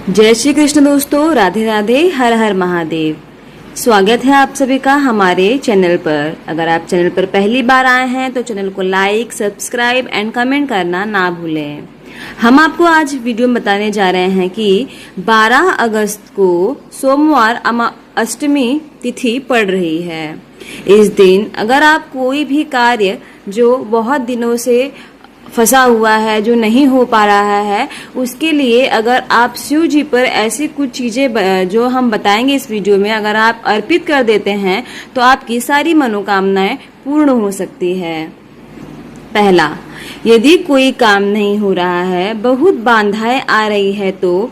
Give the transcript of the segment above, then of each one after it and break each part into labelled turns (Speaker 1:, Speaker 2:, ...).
Speaker 1: जय श्री कृष्ण दोस्तों, राधे राधे, हर हर महादेव। स्वागत है आप सभी का हमारे चैनल पर। अगर आप चैनल पर पहली बार आए हैं तो चैनल को लाइक, सब्सक्राइब एंड कमेंट करना ना भूलें। हम आपको आज वीडियो में बताने जा रहे हैं कि 12 अगस्त को सोमवार अष्टमी तिथि पड़ रही है। इस दिन अगर आप कोई भी कार्य जो बहुत दिनों से फंसा हुआ है, जो नहीं हो पा रहा है, उसके लिए अगर आप शिव जी पर ऐसी कुछ चीजें जो हम बताएंगे इस वीडियो में अगर आप अर्पित कर देते हैं तो आपकी सारी मनोकामनाएं पूर्ण हो सकती है। पहला, यदि कोई काम नहीं हो रहा है, बहुत बाधाएं आ रही है, तो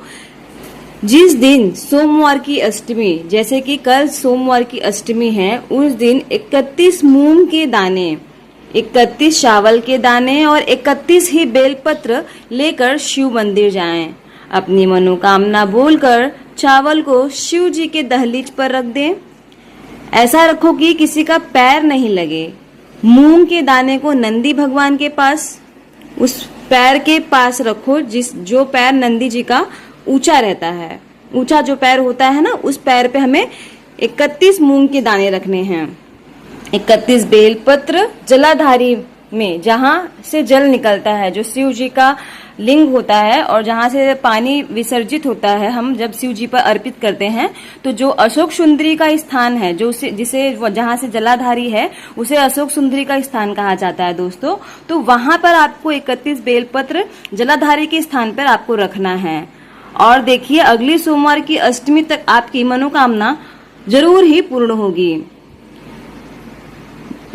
Speaker 1: जिस दिन सोमवार की अष्टमी, जैसे कि कल सोमवार की अष्टमी है, उस दिन 31 मूंग के दाने, 31 चावल के दाने और 31 ही बेलपत्र लेकर शिव मंदिर जाएं। अपनी मनोकामना बोलकर चावल को शिव जी के दहलीज पर रख दें। ऐसा रखो कि किसी का पैर नहीं लगे। मूंग के दाने को नंदी भगवान के पास, उस पैर के पास रखो जो पैर नंदी जी का ऊंचा रहता है। ऊंचा जो पैर होता है ना, उस पैर पे हमें 31 मूंग के दाने रखने हैं। 31 बेलपत्र जलाधारी में, जहां से जल निकलता है, जो शिव जी का लिंग होता है और जहां से पानी विसर्जित होता है, हम जब शिव जी पर अर्पित करते हैं तो जो अशोक सुंदरी का स्थान है, जो जिसे जहां से जलाधारी है उसे अशोक सुंदरी का स्थान कहा जाता है दोस्तों। तो वहां पर आपको 31 बेलपत्र जलाधारी के स्थान पर आपको रखना है। और देखिए, अगली सोमवार की अष्टमी तक आपकी मनोकामना जरूर ही पूर्ण होगी।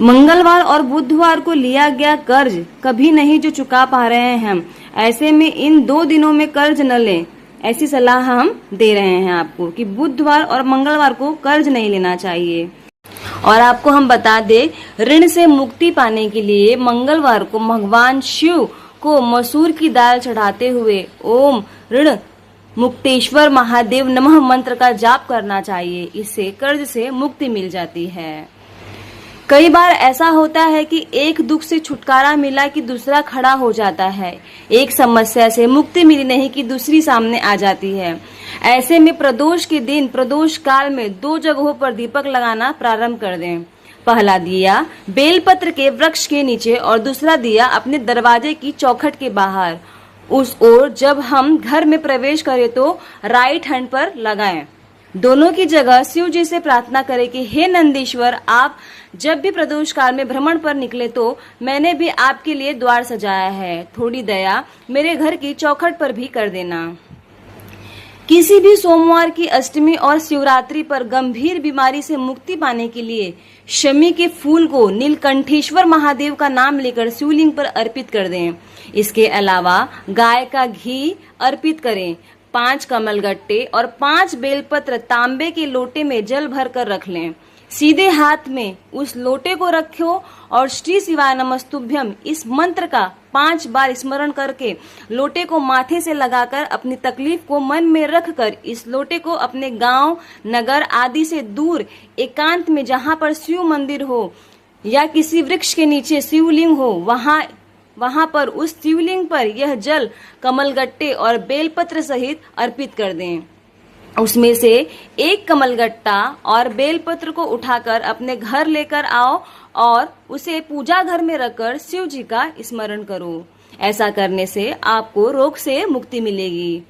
Speaker 1: मंगलवार और बुधवार को लिया गया कर्ज कभी नहीं जो चुका पा रहे हैं हम, ऐसे में इन 2 दिनों में कर्ज न लें, ऐसी सलाह हम दे रहे हैं आपको कि बुधवार और मंगलवार को कर्ज नहीं लेना चाहिए। और आपको हम बता दें, ऋण से मुक्ति पाने के लिए मंगलवार को भगवान शिव को मसूर की दाल चढ़ाते हुए ओम ऋण मुक्तेश्वर महादेव नमः मंत्र का जाप करना चाहिए। इससे कर्ज से मुक्ति मिल जाती है। कई बार ऐसा होता है कि एक दुख से छुटकारा मिला कि दूसरा खड़ा हो जाता है, एक समस्या से मुक्ति मिली नहीं कि दूसरी सामने आ जाती है। ऐसे में प्रदोष के दिन प्रदोष काल में 2 जगहों पर दीपक लगाना प्रारंभ कर दें। पहला दिया बेलपत्र के वृक्ष के नीचे और दूसरा दिया अपने दरवाजे की चौखट के बाहर। उस ओर जब हम घर में प्रवेश करें तो राइट हैंड पर लगाएं। दोनों की जगह शिव जी से प्रार्थना करें कि हे नंदीश्वर, आप जब भी प्रदोष काल में भ्रमण पर निकले तो मैंने भी आपके लिए द्वार सजाया है, थोड़ी दया मेरे घर की चौखट पर भी कर देना। किसी भी सोमवार की अष्टमी और शिवरात्रि पर गंभीर बीमारी से मुक्ति पाने के लिए शमी के फूल को नीलकंठेश्वर महादेव का नाम लेकर शिवलिंग पर अर्पित कर दें। इसके अलावा गाय का घी अर्पित करें। 5 कमलगट्टे और 5 बेलपत्र तांबे के लोटे में जल भर कर रख लें। सीधे हाथ में उस लोटे को रखो और श्री शिवाय नमस्तुभ्यम इस मंत्र का 5 बार स्मरण करके लोटे को माथे से लगाकर अपनी तकलीफ को मन में रखकर इस लोटे को अपने गांव, नगर आदि से दूर एकांत में, जहां पर शिव मंदिर हो या किसी वृक्ष के नीचे शिवलिंग हो, वहां पर उस शिवलिंग पर यह जल कमलगट्टे और बेलपत्र सहित अर्पित कर दें। उसमें से एक कमलगट्टा और बेलपत्र को उठाकर अपने घर लेकर आओ और उसे पूजा घर में रखकर शिव जी का स्मरण करो। ऐसा करने से आपको रोग से मुक्ति मिलेगी।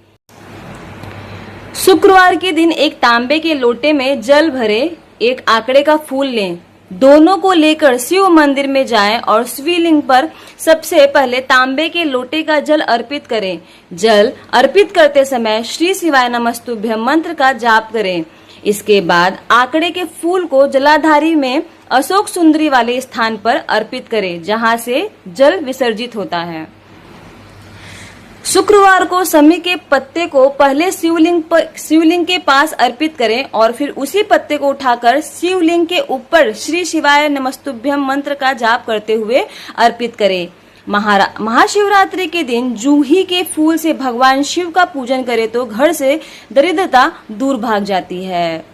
Speaker 1: शुक्रवार के दिन एक तांबे के लोटे में जल भरे एक आंकड़े का फूल लें। दोनों को लेकर शिव मंदिर में जाएं और शिवलिंग पर सबसे पहले तांबे के लोटे का जल अर्पित करें। जल अर्पित करते समय श्री शिवाय नमस्तुभ्यम मंत्र का जाप करें। इसके बाद आंकड़े के फूल को जलाधारी में अशोक सुंदरी वाले स्थान पर अर्पित करें, जहां से जल विसर्जित होता है। शुक्रवार को समी के पत्ते को पहले शिवलिंग के पास अर्पित करें और फिर उसी पत्ते को उठाकर शिवलिंग के ऊपर श्री शिवाय नमस्तुभ्यम मंत्र का जाप करते हुए अर्पित करें। महाशिवरात्रि के दिन जूही के फूल से भगवान शिव का पूजन करें तो घर से दरिद्रता दूर भाग जाती है।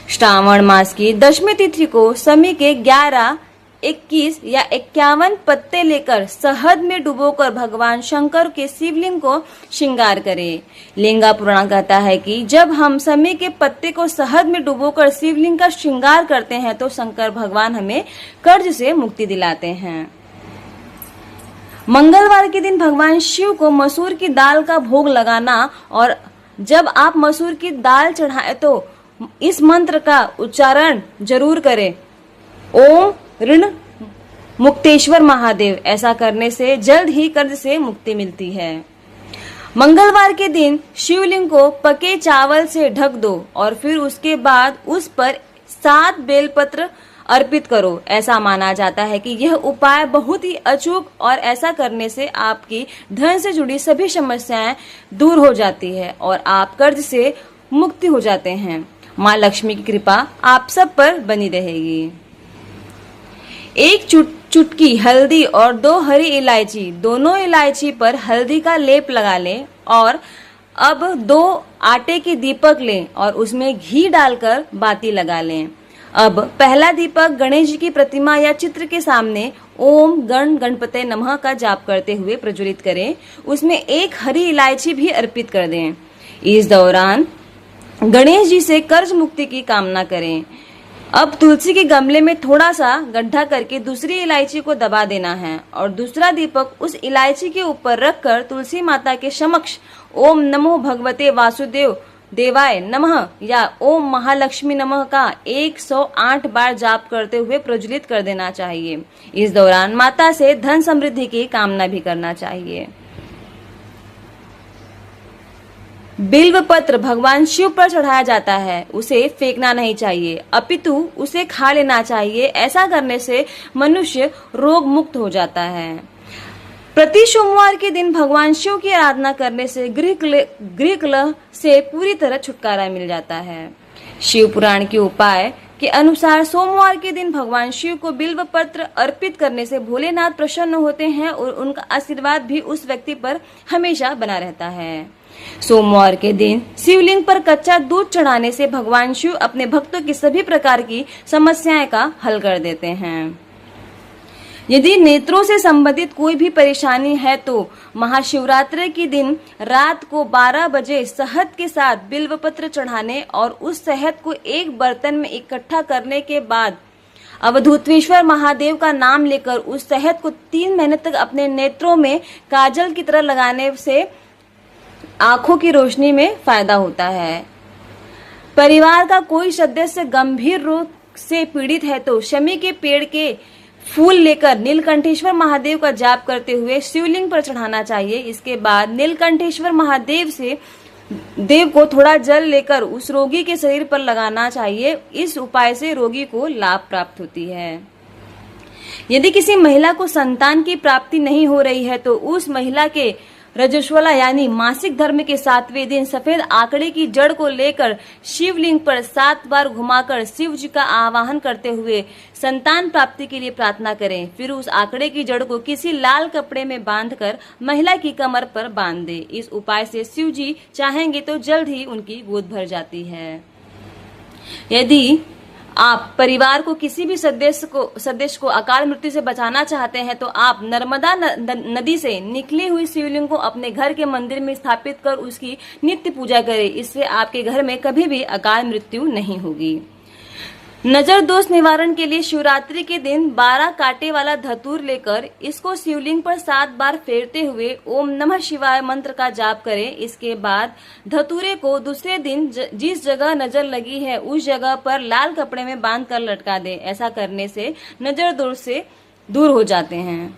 Speaker 1: श्रावण मास की दशमी तिथि को समी के 11 21 या 51 पत्ते लेकर शहद में डुबोकर भगवान शंकर के शिवलिंग को श्रृंगार करें। लिंगा पुराण कहता है कि जब हम समी के पत्ते को शहद में डुबोकर शिवलिंग का श्रृंगार करते हैं तो शंकर भगवान हमें कर्ज से मुक्ति दिलाते हैं। मंगलवार के दिन भगवान शिव को मसूर की दाल का भोग लगाना, और जब आप मसूर की दाल चढ़ाएं तो इस मंत्र का उच्चारण जरूर करें, ओम ऋण मुक्तेश्वर महादेव। ऐसा करने से जल्द ही कर्ज से मुक्ति मिलती है। मंगलवार के दिन शिवलिंग को पके चावल से ढक दो और फिर उसके बाद उस पर 7 बेलपत्र अर्पित करो। ऐसा माना जाता है कि यह उपाय बहुत ही अचूक और ऐसा करने से आपकी धन से जुड़ी सभी समस्याएं दूर हो जाती है और आप कर्ज से मुक्ति हो जाते हैं। माँ लक्ष्मी की कृपा आप सब पर बनी रहेगी। एक चुटकी हल्दी और 2 हरी इलायची, दोनों इलायची पर हल्दी का लेप लगा लें और अब 2 आटे के दीपक लें और उसमें घी डालकर बाती लगा लें। अब पहला दीपक गणेश जी की प्रतिमा या चित्र के सामने ओम गणपते नमः का जाप करते हुए प्रज्वलित करें। उसमें 1 हरी इलायची भी अर्पित कर दें। इस दौरान गणेश जी से कर्ज मुक्ति की कामना करें। अब तुलसी के गमले में थोड़ा सा गड्ढा करके दूसरी इलायची को दबा देना है और दूसरा दीपक उस इलायची के ऊपर रखकर तुलसी माता के समक्ष ओम नमो भगवते वासुदेव देवाय नमः या ओम महालक्ष्मी नमः का 108 बार जाप करते हुए प्रज्वलित कर देना चाहिए। इस दौरान माता से धन समृद्धि की कामना भी करना चाहिए। बिल्व पत्र भगवान शिव पर चढ़ाया जाता है, उसे फेंकना नहीं चाहिए अपितु उसे खा लेना चाहिए। ऐसा करने से मनुष्य रोग मुक्त हो जाता है। प्रति सोमवार के दिन भगवान शिव की आराधना करने से गृह कलह से पूरी तरह छुटकारा मिल जाता है। शिव पुराण के उपाय के अनुसार सोमवार के दिन भगवान शिव को बिल्व पत्र अर्पित करने से भोलेनाथ प्रसन्न होते हैं और उनका आशीर्वाद भी उस व्यक्ति पर हमेशा बना रहता है। सोमवार के दिन शिवलिंग पर कच्चा दूध चढ़ाने से भगवान शिव अपने भक्तों की सभी प्रकार की समस्याएं का हल कर देते हैं। यदि नेत्रों से संबंधित कोई भी परेशानी है तो महाशिवरात्रि के दिन रात को 12 बजे शहद के साथ बिल्वपत्र चढ़ाने और उस शहद को एक बर्तन में इकट्ठा करने के बाद अवधूतेश्वर महादेव का नाम लेकर उस शहद को 3 महीने तक अपने नेत्रों में काजल की तरह लगाने से आंखों की रोशनी में फायदा होता है। परिवार का कोई सदस्य गंभीर रोग से पीड़ित है तो शमी के पेड़ के फूल लेकर नीलकंठेश्वर महादेव का जाप करते हुए शिवलिंग पर चढ़ाना चाहिए। इसके बाद नीलकंठेश्वर महादेव से देव को थोड़ा जल लेकर उस रोगी के शरीर पर लगाना चाहिए। इस उपाय से रोगी को लाभ प्राप्त होती है। यदि किसी महिला को संतान की प्राप्ति नहीं हो रही है तो उस महिला के रजस्वला यानी मासिक धर्म के 7वें दिन सफेद आंकड़े की जड़ को लेकर शिवलिंग पर 7 बार घुमाकर शिव जी का आवाहन करते हुए संतान प्राप्ति के लिए प्रार्थना करें। फिर उस आंकड़े की जड़ को किसी लाल कपड़े में बांधकर महिला की कमर पर बांध दे। इस उपाय से शिव जी चाहेंगे तो जल्द ही उनकी गोद भर जाती है। यदि आप परिवार को किसी भी सदस्य को अकाल मृत्यु से बचाना चाहते हैं तो आप नर्मदा नदी से निकली हुई शिवलिंग को अपने घर के मंदिर में स्थापित कर उसकी नित्य पूजा करें। इससे आपके घर में कभी भी अकाल मृत्यु नहीं होगी। नजर दोष निवारण के लिए शिवरात्रि के दिन 12 कांटे वाला धतूर लेकर इसको शिवलिंग पर 7 बार फेरते हुए ओम नमः शिवाय मंत्र का जाप करें। इसके बाद धतूरे को दूसरे दिन जिस जगह नजर लगी है उस जगह पर लाल कपड़े में बांध कर लटका दें। ऐसा करने से नजर दोष से दूर हो जाते हैं।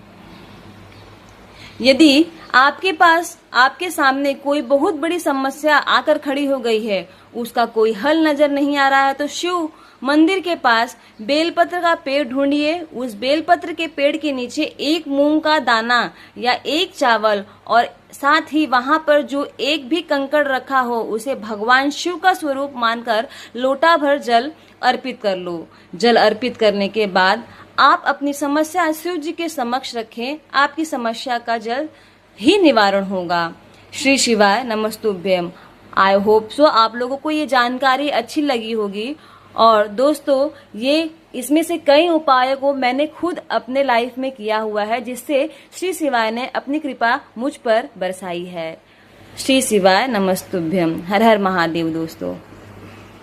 Speaker 1: यदि आपके सामने कोई बहुत बड़ी समस्या आकर खड़ी हो गई है, उसका कोई हल नजर नहीं आ रहा है तो शिव मंदिर के पास बेलपत्र का पेड़ ढूंढिए। उस बेलपत्र के पेड़ के नीचे 1 मूंग का दाना या 1 चावल और साथ ही वहां पर जो एक भी कंकड़ रखा हो उसे भगवान शिव का स्वरूप मानकर लोटा भर जल अर्पित कर लो। जल अर्पित करने के बाद आप अपनी समस्या शिव जी के समक्ष रखें। आपकी समस्या का जल्द ही निवारण होगा। श्री शिवाय नमस्तुभ्यम। आई होप सो आप लोगों को ये जानकारी अच्छी लगी होगी। और दोस्तों, ये इसमें से कई उपायों को मैंने खुद अपने लाइफ में किया हुआ है, जिससे श्री शिवाय ने अपनी कृपा मुझ पर बरसाई है। श्री शिवाय नमस्तुभ्यम। हर हर महादेव दोस्तों।